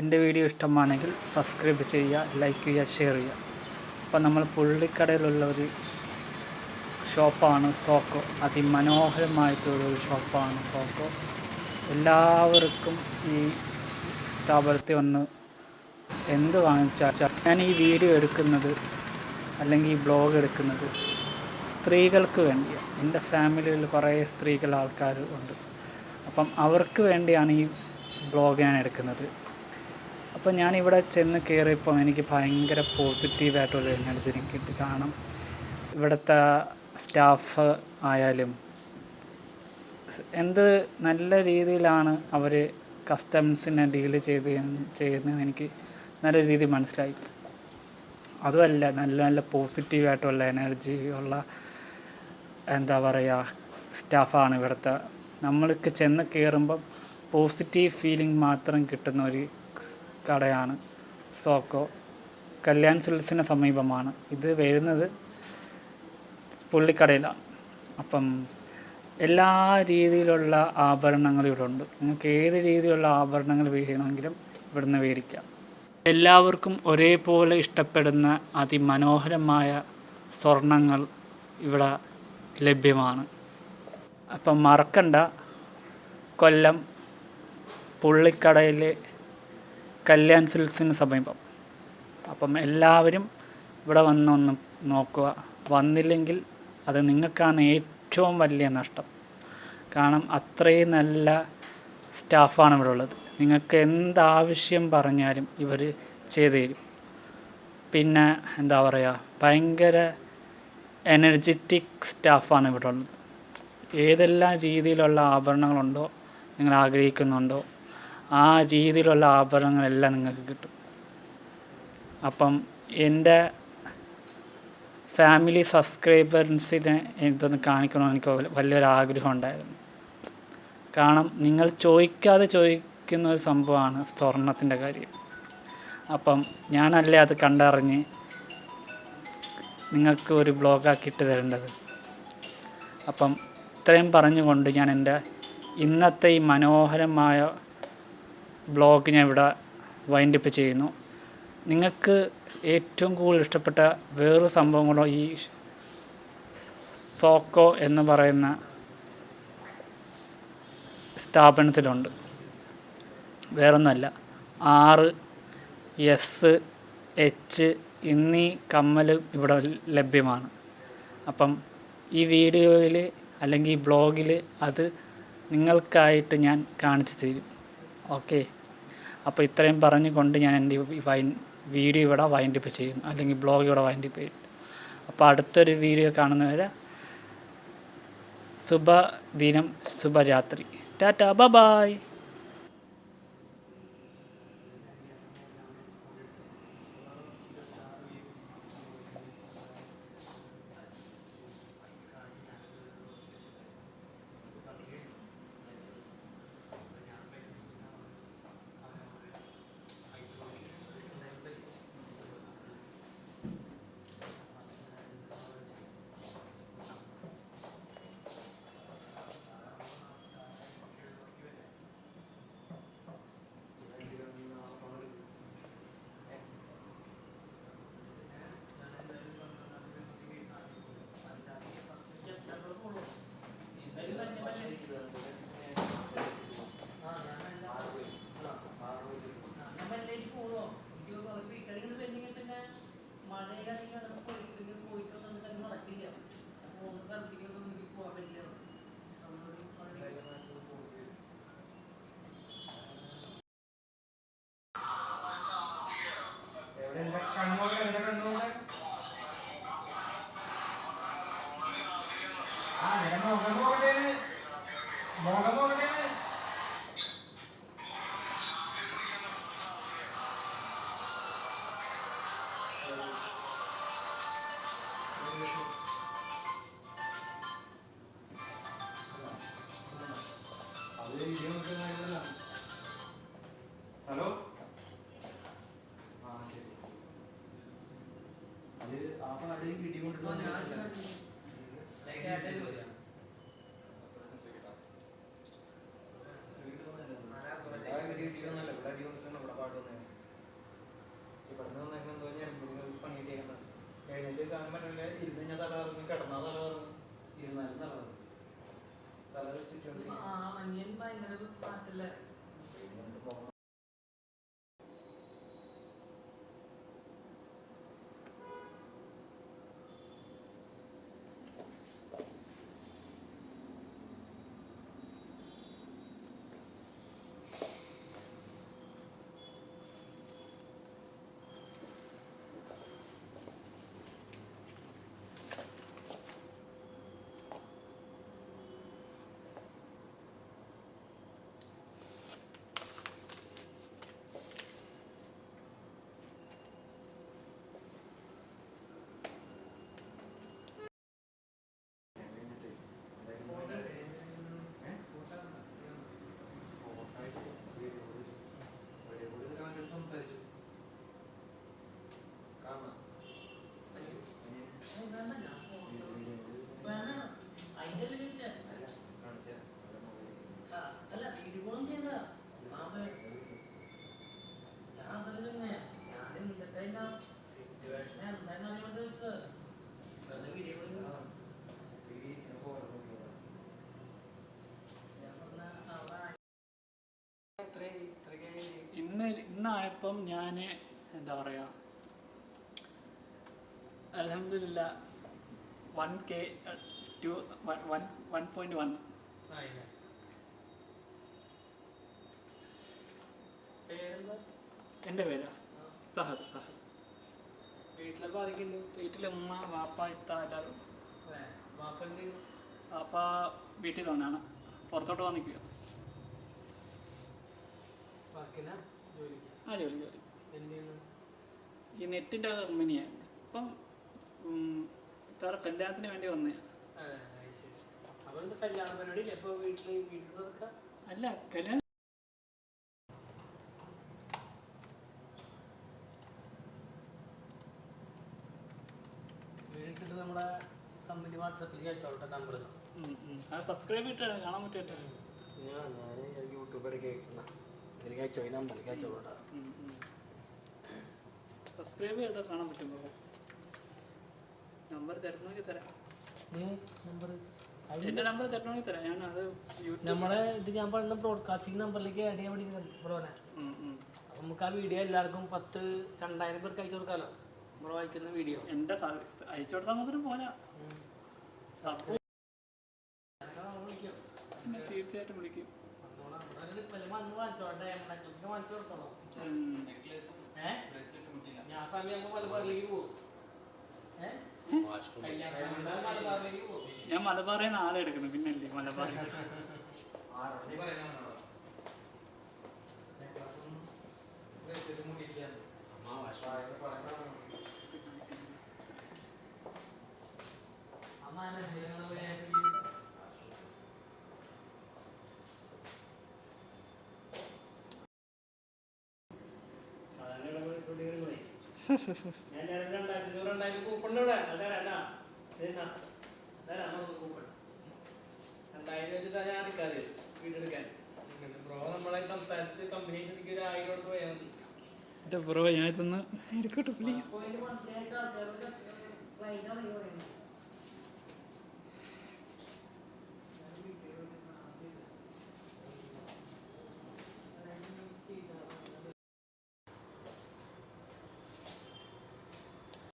എൻ്റെ വീഡിയോ ഇഷ്ടമാണെങ്കിൽ സബ്സ്ക്രൈബ് ചെയ്യുക, ലൈക്ക് ചെയ്യുക, ഷെയർ ചെയ്യുക. അപ്പോൾ നമ്മൾ പുള്ളിക്കടയിലുള്ള ഒരു ഷോപ്പാണ് സോക്കോ. അതിമനോഹരമായിട്ടുള്ളൊരു ഷോപ്പാണ് സോക്കോ. എല്ലാവർക്കും ഈ സ്ഥാപനത്തിൽ വന്ന് എന്ത് വാങ്ങിച്ചാൽ ഞാൻ ഈ വീഡിയോ എടുക്കുന്നത് അല്ലെങ്കിൽ ഈ ബ്ലോഗ് എടുക്കുന്നത് സ്ത്രീകൾക്ക് വേണ്ടിയാണ്. എൻ്റെ ഫാമിലിയിൽ കുറേ സ്ത്രീകൾ ആൾക്കാർ ഉണ്ട്. അപ്പം അവർക്ക് വേണ്ടിയാണ് ഈ ബ്ലോഗ് ഞാൻ എടുക്കുന്നത്. അപ്പോൾ ഞാനിവിടെ ചെന്ന് കയറിയപ്പോൾ എനിക്ക് ഭയങ്കര പോസിറ്റീവായിട്ടുള്ള എനർജി എനിക്ക് കിട്ടി. കാരണം ഇവിടുത്തെ സ്റ്റാഫ് ആയാലും എന്ത് നല്ല രീതിയിലാണ് അവർ കസ്റ്റമേഴ്സിനെ ഡീൽ ചെയ്യുന്നത് എനിക്ക് നല്ല രീതിയിൽ മനസ്സിലായി. അതുമല്ല, നല്ല നല്ല പോസിറ്റീവായിട്ടുള്ള എനർജി ഉള്ള എന്താ പറയുക സ്റ്റാഫാണ് ഇവിടുത്തെ. നമ്മൾക്ക് ചെന്ന് കയറുമ്പം പോസിറ്റീവ് ഫീലിംഗ് മാത്രം കിട്ടുന്ന ഒരു കടയാണ് സോക്കോ. കല്യാൺ സിൽക്സിന് സമീപമാണ് ഇത് വരുന്നത്, പുള്ളിക്കടയിലാണ്. അപ്പം എല്ലാ രീതിയിലുള്ള ആഭരണങ്ങളും ഇവിടെ ഉണ്ട്. നിങ്ങൾക്ക് ഏത് രീതിയിലുള്ള ആഭരണങ്ങൾ വേണമെങ്കിലും ഇവിടുന്ന് മേടിക്കാം. എല്ലാവർക്കും ഒരേപോലെ ഇഷ്ടപ്പെടുന്ന അതിമനോഹരമായ സ്വർണ്ണങ്ങൾ ഇവിടെ ലഭ്യമാണ്. അപ്പം മറക്കണ്ട, കൊല്ലം പുള്ളിക്കടയിലെ കല്യാൺ സിൽക്സിന് സമീപം. അപ്പം എല്ലാവരും ഇവിടെ വന്നൊന്ന് നോക്കുക. വന്നില്ലെങ്കിൽ അത് നിങ്ങൾക്കാണ് ഏറ്റവും വലിയ നഷ്ടം. കാരണം അത്രയും നല്ല സ്റ്റാഫാണ് ഇവിടെ ഉള്ളത്. നിങ്ങൾക്ക് എന്താവശ്യം പറഞ്ഞാലും ഇവർ ചെയ്തു തരും. പിന്നെ എന്താ പറയുക, ഭയങ്കര എനർജറ്റിക് സ്റ്റാഫാണ് ഇവിടെ ഉള്ളത്. ഏതെല്ലാം രീതിയിലുള്ള ആഭരണങ്ങളുണ്ടോ നിങ്ങൾ ആഗ്രഹിക്കുന്നുണ്ടോ ആ രീതിയിലുള്ള ആഭരണങ്ങളെല്ലാം നിങ്ങൾക്ക് കിട്ടും. അപ്പം എൻ്റെ ഫാമിലി സബ്സ്ക്രൈബേഴ്സിനെ ഇതൊന്ന് കാണിക്കണമെന്ന് എനിക്ക് വലിയൊരു ആഗ്രഹം ഉണ്ടായിരുന്നു. കാരണം നിങ്ങൾ ചോദിക്കുന്ന ഒരു സംഭവമാണ് സ്വർണത്തിൻ്റെ കാര്യം. അപ്പം ഞാനല്ലേ അത് കണ്ടറിഞ്ഞ് നിങ്ങൾക്ക് ഒരു ബ്ലോഗാക്കിയിട്ട് തരേണ്ടത്. അപ്പം ഇത്രയും പറഞ്ഞുകൊണ്ട് ഞാൻ എൻ്റെ ഇന്നത്തെ ഈ മനോഹരമായ ബ്ലോഗ് ഞാൻ ഇവിടെ വൈൻഡപ്പ് ചെയ്യുന്നു. നിങ്ങൾക്ക് ഏറ്റവും കൂടുതൽ ഇഷ്ടപ്പെട്ട വേറൊരു സംഭവം കൂടെ ഈ സോക്കോ എന്ന് പറയുന്ന സ്ഥാപനത്തിലുണ്ട്. വേറൊന്നുമല്ല, 6H എന്നീ കമ്മൽ ഇവിടെ ലഭ്യമാണ്. അപ്പം ഈ വീഡിയോയിൽ അല്ലെങ്കിൽ ഈ ബ്ലോഗിൽ അത് നിങ്ങൾക്കായിട്ട് ഞാൻ കാണിച്ചു തരും. ഓക്കെ, അപ്പോൾ ഇത്രയും പറഞ്ഞുകൊണ്ട് ഞാൻ എൻ്റെ വീഡിയോ ഇവിടെ വൈൻഡപ്പ് ചെയ്യുന്നു, അല്ലെങ്കിൽ ബ്ലോഗ് ഇവിടെ വൈൻഡപ്പ് ചെയ്യും. അപ്പോൾ അടുത്തൊരു വീഡിയോ കാണുന്നവരെ ശുഭദിനം, ശുഭരാത്രി. ടാറ്റാ, ബൈ. ഇന്നായപ്പം ഞാൻ എന്താ പറയുക, അൽഹംദുലില്ലാ 1K 1.1. എൻ്റെ പേരാ സഹദ്. വീട്ടിലൊക്കെ ആരൊക്കെയുണ്ട്? വീട്ടിൽ ഉമ്മ, വാപ്പ, ഇത്ത എല്ലാവരും. വാപ്പ വീട്ടിൽ തന്നെയാണ്, പുറത്തോട്ട് വന്ന് നിൽക്കുക. ജോലി ഈ നെറ്റിൻ്റെ കമ്പനിയാണ്. ഇപ്പം ഇത്ര കല്യാണത്തിന് വേണ്ടി വന്നതാണ്. അല്ല, കല്യാണം നമ്മുടെ കമ്പനി വാട്സാപ്പിൽ അയച്ചോട്ടെ നമ്പർ. സബ്സ്ക്രൈബ് ചെയ്തിട്ട് കാണാൻ പറ്റുമോ? ഞാൻ യൂട്യൂബിൽ കേൾക്കുന്ന ഇതിലേക്ക് അയച്ചോ, ഈ നമ്പറിലേക്ക് അയച്ചോട്ടെ. സബ്സ്ക്രൈബ് ചെയ്താൽ കാണാൻ പറ്റുമോ? നമ്പർ തരണമെങ്കിൽ തരാം. എൻ്റെ നമ്പർ തരണമെങ്കിൽ തരാം. ഞാൻ അത് നമ്മളെ ഇത് ഞാൻ പറയുന്ന ബ്രോഡ്കാസ്റ്റിംഗ് നമ്പറിലേക്ക് ആഡ് ചെയ്യാൻ വേണ്ടി ബ്രോ പോലെ. അപ്പം നമുക്ക് ആ വീഡിയോ എല്ലാവർക്കും 2,000 പേർക്ക് അയച്ചു കൊടുക്കാമല്ലോ. ബ്രോ അയക്കുന്ന വീഡിയോ എൻ്റെ അയച്ചു കൊടുത്താൽ മാത്രം പോരാ, തീർച്ചയായിട്ടും വിളിക്കും. ഞാൻ സമയം മലബാറിലേക്ക് പോകും. ഞാൻ മലബാറിൽ നിന്ന് ആളെ എടുക്കണം, പിന്നല്ലേ മലബാറിൽ. ബ്രോ ഞാൻ ഇതൊന്ന് എടുക്കട്ടെ പ്ലീസ്.